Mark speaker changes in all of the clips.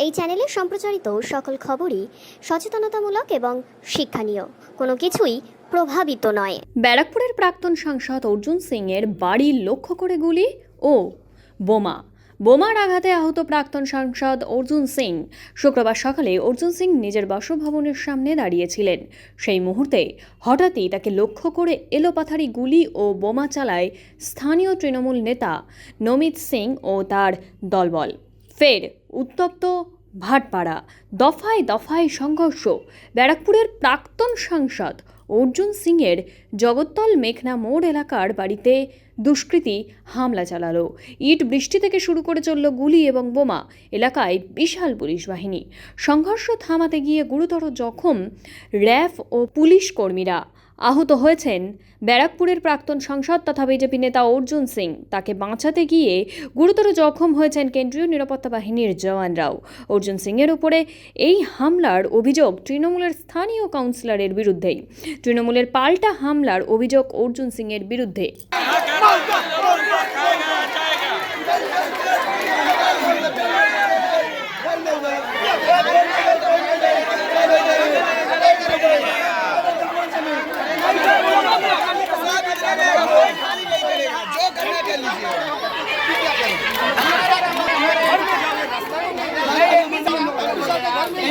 Speaker 1: এই চ্যানেলে সম্প্রচারিত সকল খবরই সচেতনতামূলক এবং শিক্ষণীয়, কোনো কিছুই প্রভাবিত নয়।
Speaker 2: ব্যারাকপুরের প্রাক্তন সাংসদ অর্জুন সিং এর বাড়ি লক্ষ্য করে গুলি ও বোমার আঘাতে আহত প্রাক্তন সাংসদ অর্জুন সিং শুক্রবার সকালে অর্জুন সিং নিজের বাসভবনের সামনে দাঁড়িয়েছিলেন। সেই মুহূর্তে হঠাৎই তাকে লক্ষ্য করে এলোপাথারি গুলি ও বোমা চালায় স্থানীয় তৃণমূল নেতা নমিত সিং ও তার দলবল। ফের উত্তপ্ত ভাটপাড়া, দফায় দফায় সংঘর্ষ। ব্যারাকপুরের প্রাক্তন সাংসদ অর্জুন সিংয়ের জগত্তল মেঘনা মোড় এলাকার বাড়িতে দুষ্কৃতী হামলা চালালো। ইট বৃষ্টি থেকে শুরু করে চলল গুলি এবং বোমা। এলাকায় বিশাল পুলিশ বাহিনী। সংঘর্ষ থামাতে গিয়ে গুরুতর জখম র্যাব ও পুলিশ কর্মীরা। আহত হয়েছেন ব্যারাকপুরের প্রাক্তন সাংসদ তথা বিজেপি নেতা অর্জুন সিং। তাকে বাঁচাতে গিয়ে গুরুতর জখম হয়েছেন কেন্দ্রীয় নিরাপত্তা বাহিনীর জওয়ানরাও। অর্জুন সিংয়ের উপরে এই হামলার অভিযোগ তৃণমূলের স্থানীয় কাউন্সিলরের বিরুদ্ধেই। তৃণমূলের পাল্টা হামলার অভিযোগ অর্জুন সিংয়ের বিরুদ্ধে।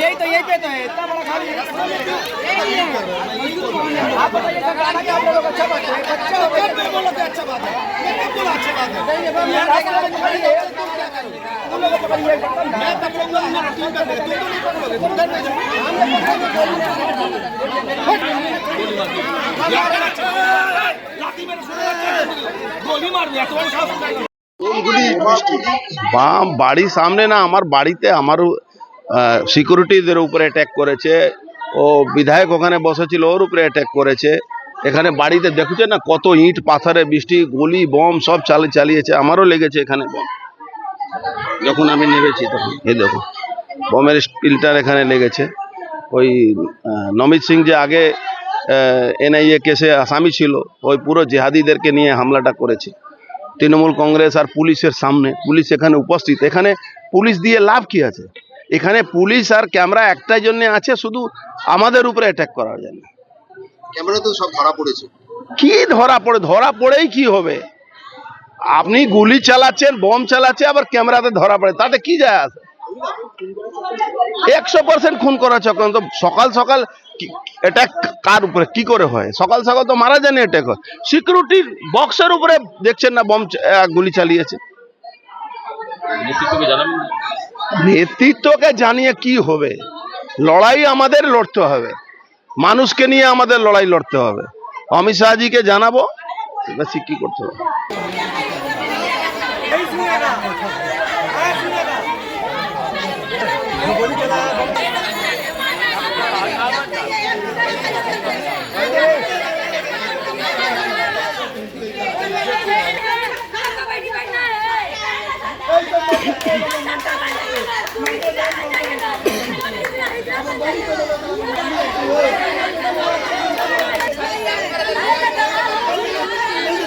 Speaker 3: यही पे तो है इतना बड़ा खाली आप बताइए सरकार की आप लोगों को अच्छा बात है अच्छा बोलो तो अच्छा बात है बिल्कुल अच्छी बात है तुम लोग पकड़िए मैं पकड़ूंगा मेरा टीम का तुम तो नहीं पकड़ोगे तुम डर नहीं लाठी मेरे सुनो गोली मार दिया तुम्हारे साथ
Speaker 4: বাড়ির সামনে না, আমার বাড়িতে আমার সিকিউরিটিদের উপরে অ্যাটাক করেছে। ও বিধায়ক ওখানে বসেছিল, ওর উপরে অ্যাটাক করেছে। এখানে বাড়িতে দেখছে না কত ইট পাথরে বৃষ্টি, গুলি বম সব চালিয়েছে। আমারও লেগেছে এখানে বম, যখন আমি নেমেছি তখন এই দেখো বমের স্পিলটার এখানে লেগেছে। ওই নমিত সিং যে আগে এনআইএ কেসে আসামি ছিল, ওই পুরো জেহাদিদেরকে নিয়ে হামলাটা করেছে। তৃণমূল কংগ্রেস আর পুলিশের সামনে, পুলিশ এখানে উপস্থিত। এখানে পুলিশ দিয়ে লাভ কি আছে? এখানে পুলিশ আর ক্যামেরা একটাই জন্য আছে, শুধু আমাদের উপরে অ্যাটাক করার জন্য।
Speaker 5: ক্যামেরা তো সব ধরা পড়েছে।
Speaker 4: কি ধরা পড়েই কি হবে? আপনি গুলি চালাচ্ছেন, বম চালাচ্ছে, আবার ক্যামেরাতে ধরা পড়ে, তাতে কি যায় আসে? 100% খুন করা চক্র। তো সকাল সকাল অ্যাটাক কার উপরে কি করে হয়? সকাল সকাল তো মারা যায়নি, অ্যাটাক হয় সিকিউরিটির বক্সের উপরে। দেখছেন না বম গুলি চালিয়েছে। নেতৃত্বকে জানিয়ে কি হবে? লড়াই আমাদের লড়তে হবে, মানুষকে নিয়ে আমাদের লড়াই লড়তে হবে। অমিত শাহজিকে জানাবো, বেশি কি করতে হবে।